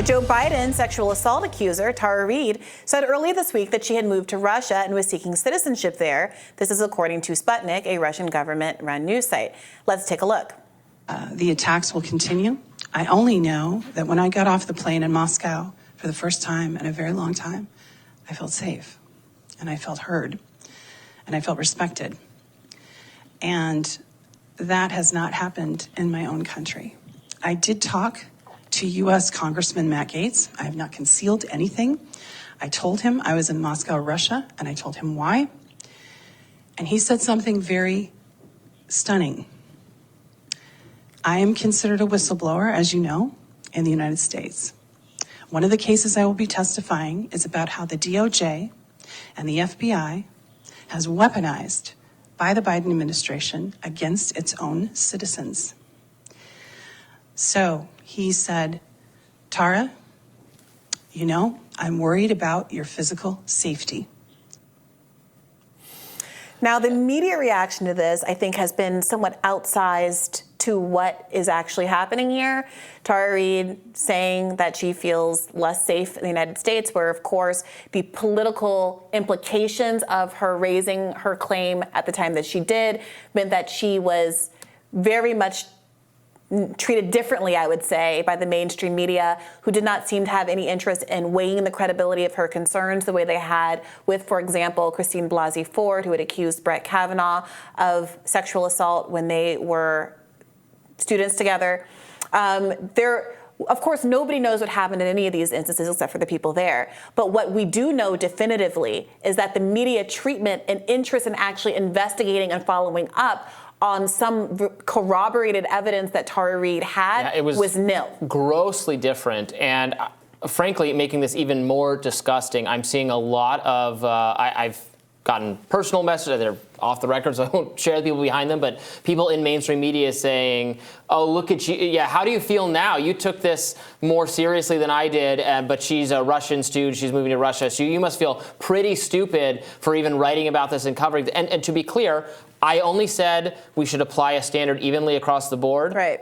Joe Biden's sexual assault accuser, Tara Reade, said earlier this week that she had moved to Russia and was seeking citizenship there. This is according to Sputnik, a Russian government-run news site. Let's take a look. The attacks will continue. I only know that when I got off the plane in Moscow for the first time in a very long time, I felt safe, and I felt heard, and I felt respected. And that has not happened in my own country. I did talk to U.S. Congressman Matt Gaetz. I have not concealed anything. I told him I was in Moscow, Russia, and I told him why. And he said something very stunning. I am considered a whistleblower, as you know, in the United States. One of the cases I will be testifying is about how the DOJ and the FBI has weaponized by the Biden administration against its own citizens. So he said, Tara, you know, I'm worried about your physical safety. Now, the media reaction to this, I think, has been somewhat outsized to what is actually happening here. Tara Reade saying that she feels less safe in the United States, where, of course, the political implications of her raising her claim at the time that she did meant that she was very much treated differently, I would say, by the mainstream media, who did not seem to have any interest in weighing the credibility of her concerns the way they had with, for example, Christine Blasey Ford, who had accused Brett Kavanaugh of sexual assault when they were students together. Of course, nobody knows what happened in any of these instances except for the people there. But what we do know definitively is that the media treatment and interest in actually investigating and following up on some corroborated evidence that Tara Reade had was nil. Grossly different. And frankly, making this even more disgusting, I'm seeing a lot of, I've gotten personal messages that are off the record, so I won't share the people behind them, but people in mainstream media saying, oh, look at you. Yeah, how do you feel now? You took this more seriously than I did, but she's a Russian student. She's moving to Russia. So you must feel pretty stupid for even writing about this and covering it. And to be clear, I only said we should apply a standard evenly across the board. Right.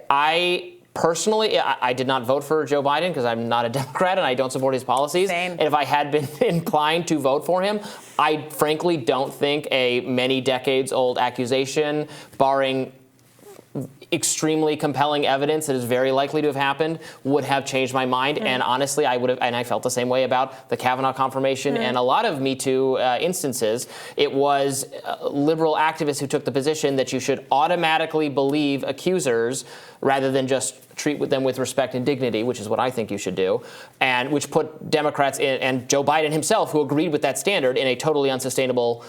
Personally, I did not vote for Joe Biden because I'm not a Democrat and I don't support his policies. Same. And if I had been inclined to vote for him, I frankly don't think a many decades old accusation, barring extremely compelling evidence that is very likely to have happened, would have changed my mind. And honestly, I would have, and I felt the same way about the Kavanaugh confirmation and a lot of Me Too instances. It was liberal activists who took the position that you should automatically believe accusers rather than just treat them with respect and dignity, which is what I think you should do, and which put Democrats and Joe Biden himself, who agreed with that standard, in a totally unsustainable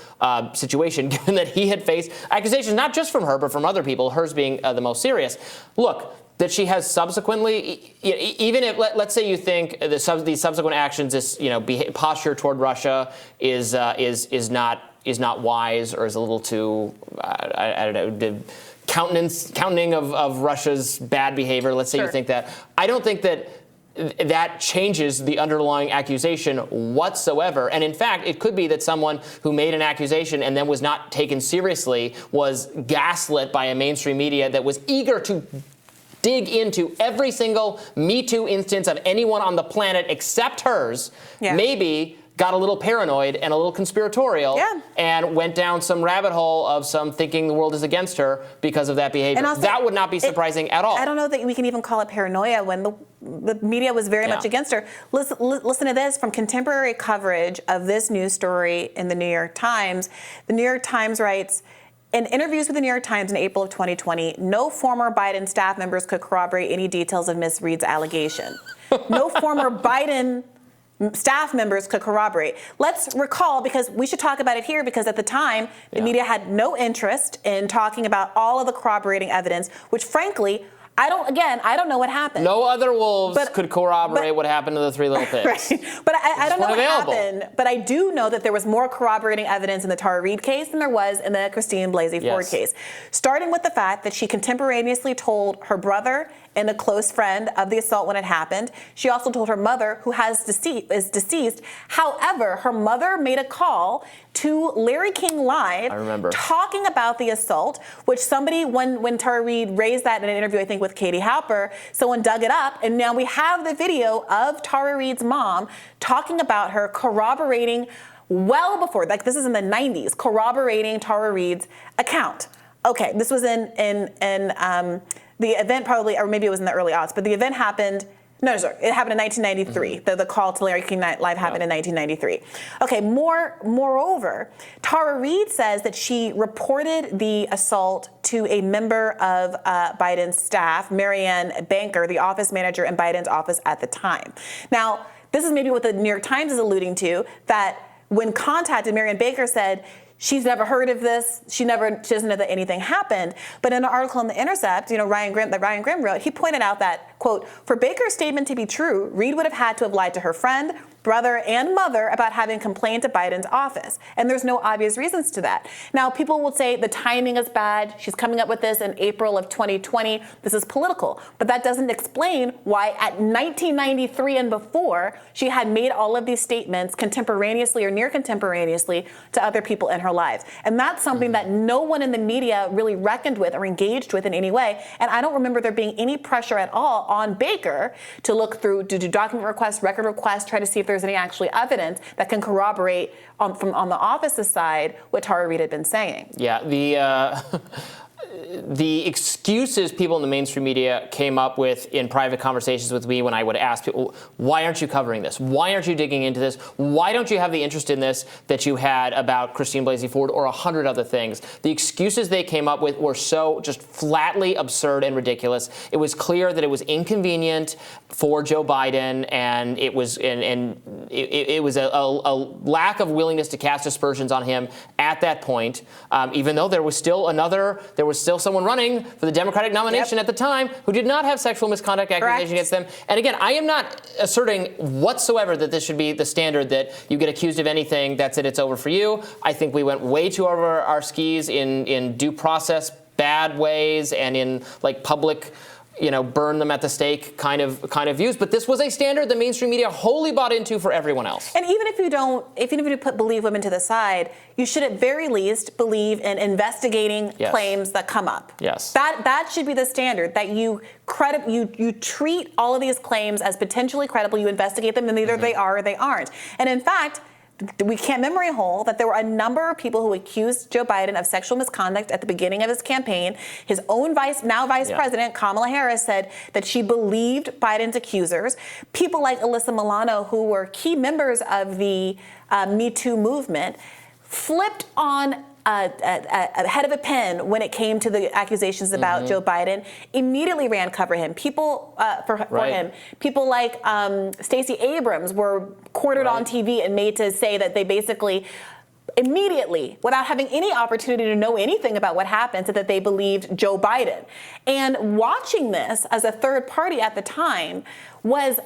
situation, given that he had faced accusations not just from her, but from other people, hers being the most serious. Look, that she has subsequently, even if, let's say you think these subsequent actions, this posture toward Russia is not wise or is a little too, I don't know, counting of Russia's bad behavior. Let's say you think that. I don't think that changes the underlying accusation whatsoever. And in fact, it could be that someone who made an accusation and then was not taken seriously was gaslit by a mainstream media that was eager to dig into every single Me Too instance of anyone on the planet except hers. Maybe got a little paranoid and a little conspiratorial and went down some rabbit hole of some thinking the world is against her because of that behavior. And also, that would not be surprising at all. I don't know that we can even call it paranoia when the media was very much against her. Listen to this from contemporary coverage of this news story in the New York Times. The New York Times writes, in interviews with the New York Times in April of 2020, no former Biden staff members could corroborate any details of Ms. Reade's allegation. No former Biden staff members could corroborate. Let's recall, because we should talk about it here, because at the time, the media had no interest in talking about all of the corroborating evidence, which frankly, I don't know what happened. No other wolves could corroborate what happened to the three little pigs. Right. But I don't know what happened. But I do know that there was more corroborating evidence in the Tara Reade case than there was in the Christine Blasey Ford case. Starting with the fact that she contemporaneously told her brother and a close friend of the assault when it happened. She also told her mother, who is deceased. However, her mother made a call to Larry King Live. I remember. Talking about the assault, which somebody, when Tara Reade raised that in an interview, I think with Katie Halper, someone dug it up, and now we have the video of Tara Reade's mom talking about her, corroborating well before, like this is in the 90s, corroborating Tara Reade's account. Okay, this was in the event probably, or maybe it was in the early aughts, but the event happened. No, sorry, it happened in 1993. The call to Larry King Live happened in 1993. Okay, moreover, Tara Reade says that she reported the assault to a member of Biden's staff, Marianne Banker, the office manager in Biden's office at the time. Now, this is maybe what the New York Times is alluding to, that when contacted, Marianne Banker said, she's never heard of this. She doesn't know that anything happened. But in an article in The Intercept, Ryan Grimm wrote, he pointed out that, quote, for Baker's statement to be true, Reade would have had to have lied to her friend, brother, and mother about having complained to Biden's office. And there's no obvious reasons to that. Now, people will say the timing is bad. She's coming up with this in April of 2020. This is political. But that doesn't explain why at 1993 and before, she had made all of these statements contemporaneously or near contemporaneously to other people in her lives. And that's something that no one in the media really reckoned with or engaged with in any way. And I don't remember there being any pressure at all on Baker to look through, to do document requests, record requests, try to see if there's any actually evidence that can corroborate on the office's side what Tara Reade had been saying. Yeah, the excuses people in the mainstream media came up with in private conversations with me when I would ask people, why aren't you covering this? Why aren't you digging into this? Why don't you have the interest in this that you had about Christine Blasey Ford or 100 other things? The excuses they came up with were so just flatly absurd and ridiculous. It was clear that it was inconvenient for Joe Biden, and it was it was a lack of willingness to cast aspersions on him at that point, even though there was still someone running for the Democratic nomination at the time who did not have sexual misconduct accusations against them. And again, I am not asserting whatsoever that this should be the standard, that you get accused of anything, that's it, it's over for you. I think we went way too over our skis in due process bad ways and in like public, burn them at the stake kind of views. But this was a standard the mainstream media wholly bought into for everyone else. And even if you believe women to the side, you should at very least believe in investigating claims that come up. Yes. That should be the standard, that you treat all of these claims as potentially credible, you investigate them, and either they are or they aren't. And in fact, we can't memory hole that there were a number of people who accused Joe Biden of sexual misconduct at the beginning of his campaign. His own vice president, Kamala Harris, said that she believed Biden's accusers. People like Alyssa Milano, who were key members of the Me Too movement, flipped on a head of a pin when it came to the accusations about Joe Biden, immediately ran cover him. People for him. People like Stacey Abrams were quartered on TV and made to say that they basically immediately, without having any opportunity to know anything about what happened, said that they believed Joe Biden. And watching this as a third party at the time was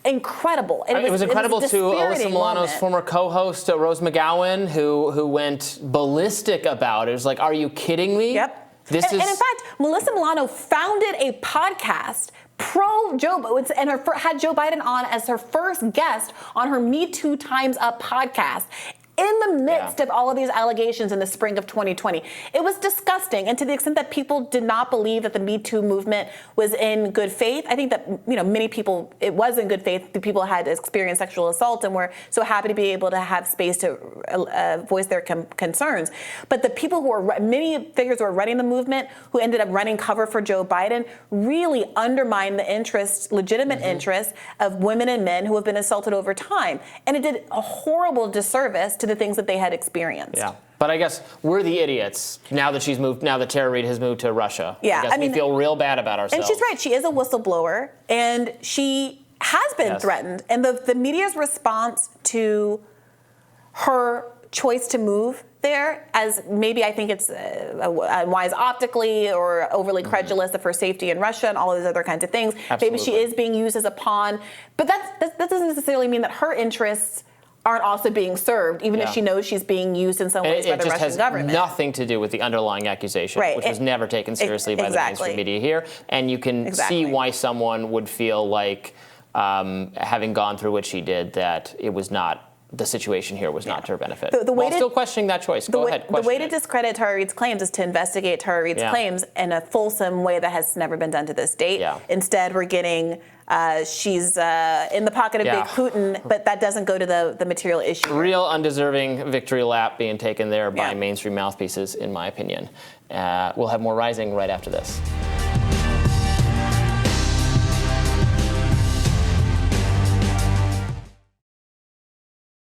incredible. It was incredible to Alyssa Milano's former co-host, Rose McGowan, who went ballistic about it. It was like, are you kidding me? Yep. And in fact, Melissa Milano founded a podcast pro-Joe, and had Joe Biden on as her first guest on her Me Too Times Up podcast. In the midst of all of these allegations in the spring of 2020. It was disgusting. And to the extent that people did not believe that the Me Too movement was in good faith, I think that many people, it was in good faith. The people had experienced sexual assault and were so happy to be able to have space to voice their concerns. But the people many figures who were running the movement, who ended up running cover for Joe Biden, really undermined the legitimate interests of women and men who have been assaulted over time. And it did a horrible disservice to the things that they had experienced. Yeah. But I guess we're the idiots now that Tara Reade has moved to Russia. Yeah. I guess we feel real bad about ourselves. And she's right. She is a whistleblower, and she has been threatened. And the media's response to her choice to move there, as maybe I think it's wise optically or overly credulous of her safety in Russia and all of these other kinds of things. Absolutely. Maybe she is being used as a pawn. But that doesn't necessarily mean that her interests aren't also being served, even if she knows she's being used in some ways by the Russian government. It just has nothing to do with the underlying accusation, which was never taken seriously by the mainstream media here. And you can see why someone would feel like, having gone through what she did, that it was not the situation here was not to her benefit. The way While still questioning that choice. Go ahead, The way question to it. discredit Tara Reade's claims is to investigate Tara Reade's claims in a fulsome way that has never been done to this date. Yeah. Instead, we're getting she's in the pocket of big Putin, but that doesn't go to the material issue. Real undeserving victory lap being taken there by Yeah. mainstream mouthpieces, in my opinion. We'll have more Rising right after this.